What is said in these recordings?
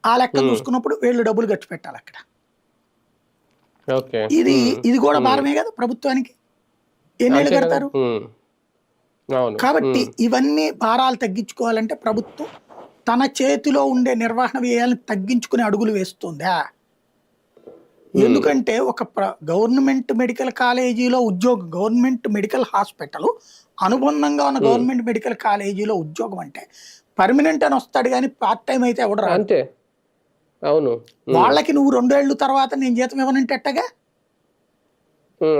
ఆ లెక్కను చూసుకున్నప్పుడు వీళ్ళు డబ్బులు ఖర్చు పెట్టాలి అక్కడ. ఓకే. ఇది ఇది కూడా భారమే కదా ప్రభుత్వానికి. ఎన్నేళ్ళు అంతే కదా. కడతారు? అవును. కాబట్టి ఇవన్నీ భారాలు తగ్గించుకోవాలంటే ప్రభుత్వం తన చేతిలో ఉండే నిర్వహణ వ్యయాలను తగ్గించుకునే అడుగులు వేస్తుందా? ఎందుకంటే ఒక గవర్నమెంట్ మెడికల్ కాలేజీలో ఉద్యోగం, గవర్నమెంట్ మెడికల్ హాస్పిటల్ అనుబంధంగా ఉన్న గవర్నమెంట్ మెడికల్ కాలేజీలో ఉద్యోగం అంటే పర్మనెంట్ అని వస్తాడు కానీ పార్ట్ టైం అయితే ఎవడు రాడు. అంతే. అవును. వాళ్ళకి నువ్వు 2 ఏళ్ళు తర్వాత నేను జీతం ఇవ్వనంటే ఎట్టగా?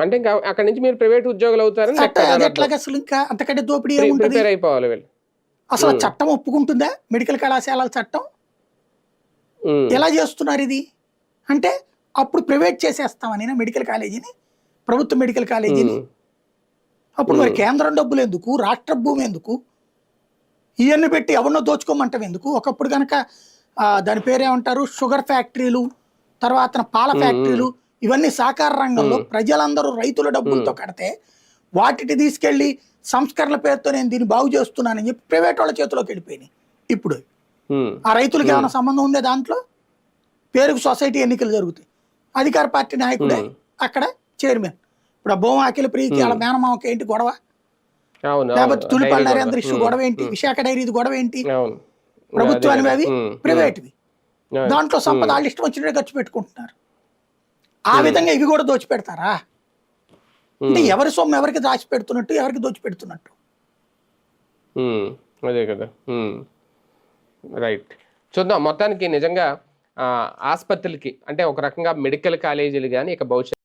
అంటే ఇంకా అక్కడ నుంచి మీరు ప్రైవేట్ ఉద్యోగులు అవుతారని అది ఎట్లాగా అసలు? ఇంకా అంతకంటే దోపిడీ ఏముంటది? ప్రిపేర్ అయిపోవాలి వీళ్ళు. అసలు చట్టం ఒప్పుకుంటుందా మెడికల్ కళాశాలల చట్టం? ఎలా చేస్తున్నారు ఇది అంటే? అప్పుడు ప్రైవేట్ చేసేస్తామని మెడికల్ కాలేజీని, ప్రభుత్వ మెడికల్ కాలేజీని. అప్పుడు మరి కేంద్రం డబ్బులు ఎందుకు, రాష్ట్ర భూమి ఎందుకు, ఇవన్నీ పెట్టి ఎవరినో దోచుకోమంటాం ఎందుకు? ఒకప్పుడు కనుక దాని పేరేమంటారు, షుగర్ ఫ్యాక్టరీలు, తర్వాత పాల ఫ్యాక్టరీలు, ఇవన్నీ సహకార రంగంలో ప్రజలందరూ రైతుల డబ్బులతో కడితే వాటిని తీసుకెళ్లి సంస్కరణల పేరుతో నేను దీన్ని బాగు చేస్తున్నానని చెప్పి ప్రైవేట్ వాళ్ళ చేతిలోకి వెళ్ళిపోయినాయి. ఇప్పుడు ఆ రైతులకి ఏమైనా సంబంధం ఉందే దాంట్లో? పేరుకు సొసైటీ ఎన్నికలు జరుగుతాయి, అధికార పార్టీ నాయకుడే అక్కడ చైర్మన్. ఇప్పుడు ఆ భూమా అఖిల ప్రియకి వాళ్ళ మేనమామకి ఏంటి గొడవ? లేకపోతే తులిపల్లి నరేంద్ర ఇష్యూ గొడవ ఏంటి? విశాఖ డైరీది గొడవ ఏంటి? ప్రభుత్వానివి అవి ప్రైవేట్వి. దాంట్లో సంపద వాళ్ళు ఇష్టం వచ్చినట్టు ఖర్చు పెట్టుకుంటున్నారు. ఆ విధంగా ఇవి కూడా దోచిపెడతారా? అంటే ఎవరి సొమ్ము ఎవరికి దాచి పెడుతున్నట్టు, ఎవరికి దోచిపెడుతున్నట్టు? అదే కదా. రైట్. చూద్దాం మొత్తానికి నిజంగా ఆసుపత్రులకి అంటే ఒక రకంగా మెడికల్ కాలేజీలు కానీ ఇక భవిష్యత్తు